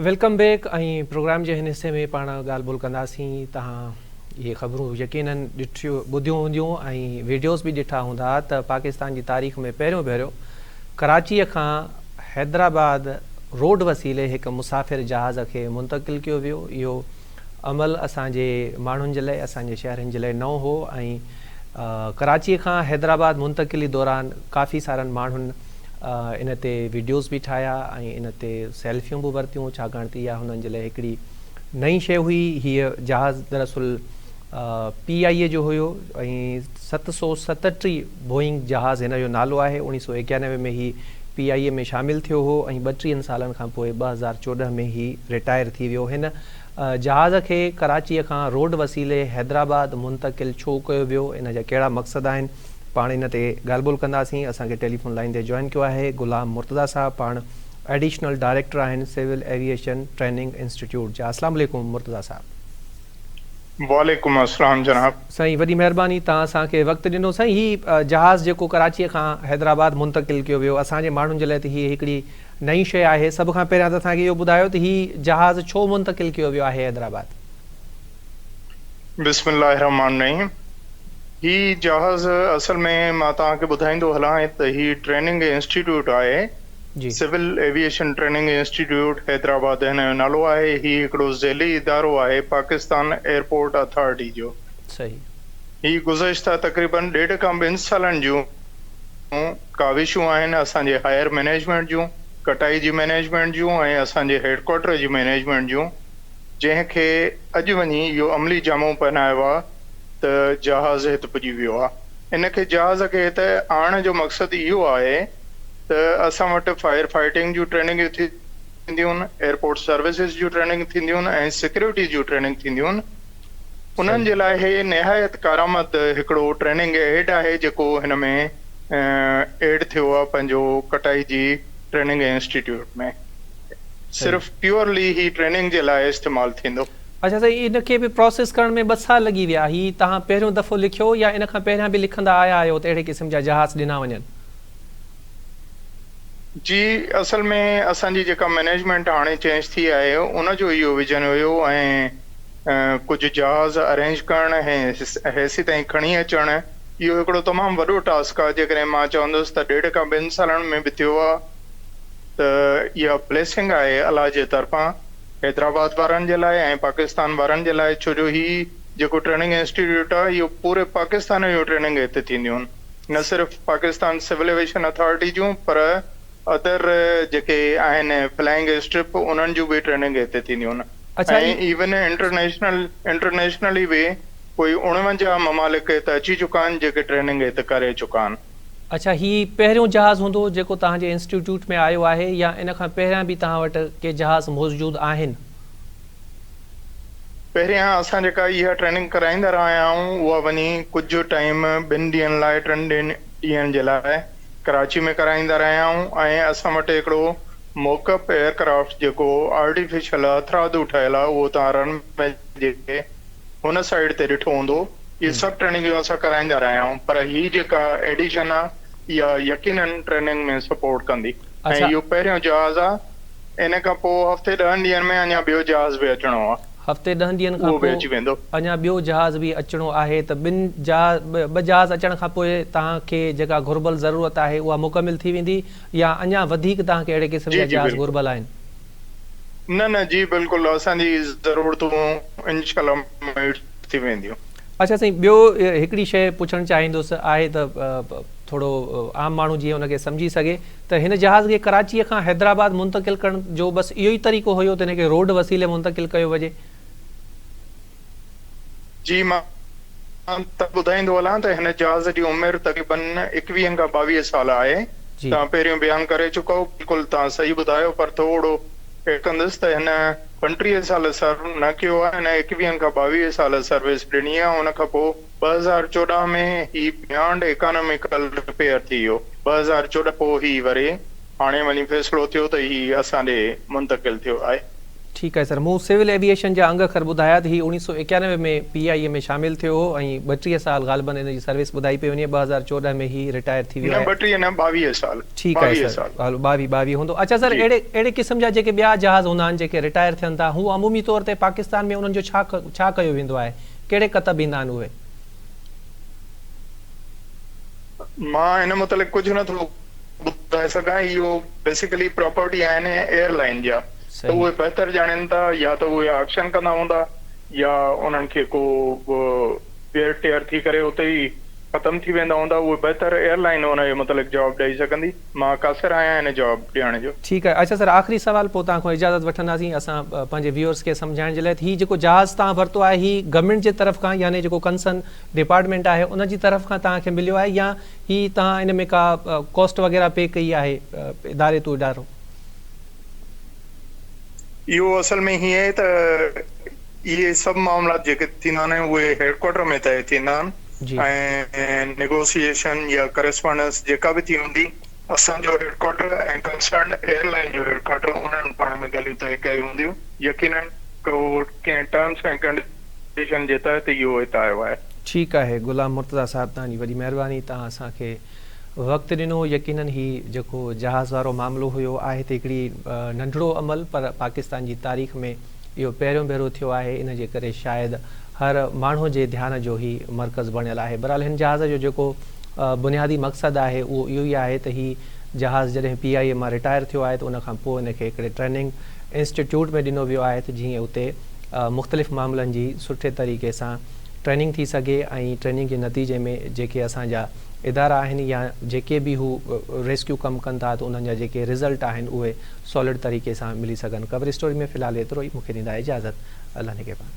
Welcome back. Programme के हिस्से में पाण ॻाल्हि ॿोल कंदासीं। तव्हां ये ख़बरूं यकीनन ॾिठियूं ॿुधियूं हूंदियूं ऐं वीडियोज़ भी ॾिठा हूंदा त पाकिस्तान की तारीख़ में पहिरियों भेरो कराची खां हैदराबाद रोड वसीले एक मुसाफ़िर जहाज़ के मुंतकिल किया वियो। इहो अमल असांजे माण्हुनि जे लाइ, असांजे शहरनि जे लाइ नओं हो ऐं कराची खां हैदराबाद मुंतकिली दौरान काफ़ी सारनि माण्हुनि इन ते वीडियोज़ भी ठाया ऐं इन ते सेल्फियूं भी वरतियूं, छाकाणि त इहा हुननि जे लाइ हिकिड़ी नई शइ हुई। हीअ जहाज़ दरअसल PIA जो हुयो ऐं 737 बोइंग जहाज़ हिन जो नालो आहे। 1991 में ही PIA में शामिल थियो हो ऐं 32 सालनि खां पोइ 2014 में ही रिटायर थी वियो। हिन जहाज़ के कराची खां रोड वसीले हैदराबाद मुंतकिल छो कयो वियो, इन जा कहिड़ा मक़सद आहिनि, पाण इन ते ॻाल्हि ॿोल कंदासीं। असांखे टेलीफोन लाइन ते जॉइन किया है गुलाम मुर्तज़ा साहब, पाण एडिशनल डायरेक्टर आहिनि सिविल एविएशन ट्रेनिंग इंस्टीट्यूट जा। अस्सलाम वालेकुम मुर्तज़ा साहब। वालेकुम अस्सलाम जनाब। साईं वॾी महिरबानी, तव्हां असांखे वक़्तु ॾिनो। साईं ही जहाज़ जेको कराची खां हैदराबाद मुंतकिल कयो वियो, असांजे माण्हुनि जे लाइ त हीअ हिकिड़ी नई शइ आहे। सभ खां पहिरियां त असांखे इहो ॿुधायो त ही जहाज़ छो मुंतकिल कयो वियो आहे हैदराबाद? बिस्मिल्लाहिर्रहमानिर्रहीम। ही जहाज़ असल में मां तव्हांखे ॿुधाईंदो हलां त ही ट्रेनिंग इंस्टीट्यूट आहे, civil aviation training institute Hyderabad हिन जो नालो आहे। ही हिकिड़ो ज़ैली इदारो आहे पाकिस्तान एयरपोर्ट अथॉरिटी जो। सही। ही गुज़िश्ता तक़रीबन 1.5 खां 2 सालनि जूं काविशूं आहिनि असांजे हायर मैनेजमेंट जूं, कटाई जी मैनेजमेंट जूं ऐं असांजे हेडक्वार्टर जी मैनेजमेंट जूं, जंहिंखे अॼु वञी इहो अमली जामो पहनायो आहे त जहाज़ हिते पुॼी वियो आहे। इन खे जहाज़ खे हिते आणण जो मक़सदु इहो आहे त असां वटि फायर फाइटिंग जूं ट्रेनिंग थींदियूं आहिनि, एयरपोर्ट सर्विसिस जूं ट्रेनिंग थींदियूं आहिनि ऐं सिक्योरिटी जूं ट्रेनिंग थींदियूं आहिनि। उन्हनि जे लाइ हे निहायत कारआमद हिकिड़ो ट्रेनिंग एड आहे जेको हिन में एड थियो आहे पंहिंजो कटाई जी ट्रेनिंग इंस्टीट्यूट में। सिर्फ़ प्योरली ही ट्रेनिंग जे लाइ इस्तेमालु थींदो। अच्छा साईं, इनखे भी प्रोसेस करण में 2 साल लॻी विया। ही तव्हां पहिरियों दफ़ो लिखियो या इन खां पहिरियां भी लिखंदा आया आहियो त अहिड़े क़िस्म जा जहाज़ ॾिना वञनि? जी, असल में असांजी जेका मैनेजमेंट हाणे चेंज थी आहे उनजो इहो विजन हुयो ऐं कुझु जहाज़ अरेंज करण ऐं हेसी ताईं खणी अचण, इहो हिकिड़ो तमामु वॾो टास्क आहे। जेकॾहिं मां चवंदुसि त 1.5 खां 2 सालनि में बि थियो आहे त इहा ब्लेसिंग आहे अलाह जे तरफ़ां हैदराबाद वारनि जे लाइ ऐं पाकिस्तान वारनि जे लाइ, छो जो ही जेको ट्रेनिंग इंस्टीट्यूट आहे इहो पूरे पाकिस्तान जूं ट्रेनिंग हिते थींदियूं आहिनि, न सिर्फ़ु पाकिस्तान सिविल एविएशन अथॉरिटी जूं पर अदर जेके आहिनि फ्लाइंग स्ट्रिप उन्हनि जूं बि ट्रेनिंग हिते थींदियूं आहिनि। ऐं इवन इंटरनेशनली बि कोई 49 ममालिक हिते अची चुका आहिनि जेके ट्रेनिंग हिते करे चुका आहिनि। अच्छा, ही पहिरियों जहाज़ हूंदो जेको तव्हांजे इंस्टीट्यूट में आयो आहे या इन खां पहिरियां बि तव्हां वटि के जहाज़ मौजूदु आहिनि? पहिरियां असां जेका इहा ट्रेनिंग कराईंदा रहिया आहियूं उहा वञी कुझु टाइम 2 ॾींहंनि लाइ 3 ॾींहंनि जे लाइ कराची में कराईंदा रहिया आहियूं। ऐं असां वटि हिकिड़ो मोकअप एयरक्राफ्ट जेको आर्टिफिशियल हथरादू ठहियल आहे उहो तव्हां रनवे जे हुन साइड ते ॾिठो हूंदो। इहे सभु ट्रेनिंगूं असां कराईंदा रहिया आहियूं, पर ही जेका एडिशन आहे इहा यकीनन ट्रेनिंग में सपोर्ट कंदी। ऐं इहो पहिरियों जहाज़ आहे। इन खां पोइ हफ़्ते 10 ॾींहंनि में अञा ॿियो जहाज़ बि अचिणो आहे। हफ़्ते 10 ॾींहंनि खां पोइ अची वेंदो, अञा ॿियो जहाज़ बि अचिणो आहे। त ॿ जहाज़ अचण खां पोइ तव्हांखे जेका घुर्बल ज़रूरत आहे उहा मुकमिल थी वेंदी या अञा वधीक तव्हांखे अहिड़े क़िस्म जा जहाज़ घुर्बल आहिनि? न जी बिल्कुलु, असांजी ज़रूरतूं इंशाअल्लाह थी वेंदियूं। अच्छा साईं, ॿियो हिकिड़ी शइ पुछणु चाहींदुसि आहे त थोरो आम माण्हू जीअं हुनखे सम्झी सघे त हिन जहाज़ खे कराचीअ खां हैदराबाद मुंतकिल करण जो बसि इहो ई तरीक़ो हुयो त हिनखे रोड वसीले मुंतकिल कयो वञे? जी, मां त ॿुधाईंदो हलां त हिन जहाज़ जी उमिरि तक़रीबन 21 खां 22 साल आहे। तव्हां पहिरियों बयानु करे चुको, बिल्कुलु तव्हां सही ॿुधायो, पर थोरो कंदुसि त हिन 35 साल सर्व न कयो आहे, हिन 21 खां 22 साल सर्विस ॾिनी आहे। हुन खां पोइ 2014 में ही बियॉन्ड इकोनॉमिकल रिपेयर थी वियो। 2014 पोइ ही वरी हाणे वञी फ़ैसिलो थियो त ही असां ॾे मुंतकिल थियो आहे। ठीकु आहे सर, मूं सिविल एविएशन जा अंग ख़ैर ॿुधाया त हीउ 1991 में PIA में शामिल थियो हो ऐं 32 साल ग़ालिबन हिन जी सर्विस ॿुधाई पई वञे। 2014 में ही रिटायर थी वियो आहे। 32 न 22 साल। ठीकु आहे सर, 22 हूंदो। अच्छा सर, अहिड़े क़िस्म जा जेके ॿिया जहाज़ हूंदा आहिनि जेके रिटायर थियनि था, हू अमूमी तौर ते पाकिस्तान में उन्हनि जो छा कयो वेंदो आहे? कहिड़े क़तब ईंदा आहिनि उहे? मां हिन मुतलिक़ कुझु नथो ॿुधाए सघां। इहो बेसिकली प्रॉपर्टी आहिनि एयरलाइन जा, त उहे बहितर ॼाणनि था, या त उहे ऑक्शन कंदा हूंदा या उन्हनि खे को वेयर टेयर थी करे उते ई ख़तम थी वेंदा हूंदा। उहे बहितर एयरलाइन उनजे मुतलिक़ जवाबु ॾेई सघंदी। मां कासिर आहियां हिन जवाबु ॾियण जो। ठीकु आहे। अच्छा सर, आख़िरी सवाल पोइ तव्हां खां इजाज़त वठंदासीं असां पंहिंजे व्यूअर्स खे सम्झाइण जे लाइ। हीउ जेको जहाज़ तव्हां वरितो आहे हीउ गवर्नमेंट जे तरफ़ खां, यानी जेको कंसर्न डिपार्टमेंट आहे उन जी तरफ़ खां तव्हांखे मिलियो आहे, या हीउ तव्हां इन में का कॉस्ट वग़ैरह पे कई आहे इदारे तू इदारो? इहो असल में हीअं आहे त इहे सभु मामला जेके थींदा आहिनि उहे हेडक्वार्टर में तय थींदा आहिनि, ऐं नेगोशिएशन या करस्पॉन्डेंस जेका बि थी हूंदी, असांजो हेडक्वार्टर ऐं कंसर्न एयरलाइन जो हेडक्वार्टर उन्हनि पाण में ॻाल्हियूं तय कयूं हूंदियूं। यकीनन कंहिं टर्म्स एंड कंडीशन जे तहत इहो हिते आयो आहे। ठीकु आहे गुलाम मुर्तज़ा साहिब, तव्हांजी वॾी महिरबानी, तव्हां असांखे वक़्तु ॾिनो। यकीनन ही जेको जहाज़ वारो मामिलो हुयो आहे त हिकिड़ी नंढिड़ो अमल, पर पाकिस्तान जी तारीख़ में इहो पहिरियों भेरो थियो आहे। इन जे करे शायदि हर माण्हू जे ध्यान जो ही मर्कज़ बणियल आहे। बहरहाल हिन जहाज़ जो जेको बुनियादी मक़सदु आहे उहो इहो ई आहे त ही जहाज़ जॾहिं PIA मां रिटायर थियो आहे त उन खां पोइ हिनखे हिकिड़े ट्रेनिंग इंस्टीट्यूट में ॾिनो वियो आहे त जीअं उते मुख़्तलिफ़ मामलनि जी सुठे तरीक़े सां ट्रेनिंग थी सघे, ऐं ट्रेनिंग जे नतीजे में जेके असांजा इदारा आहिनि या जेके बि हू रेस्क्यू कमु कनि था त उन्हनि जा जेके रिज़ल्ट आहिनि उहे सॉलिड तरीक़े सां मिली सघनि। कवर स्टोरी में फ़िलहालु एतिरो ई। मूंखे ॾींदा इजाज़त। अल्लाह निगहबान।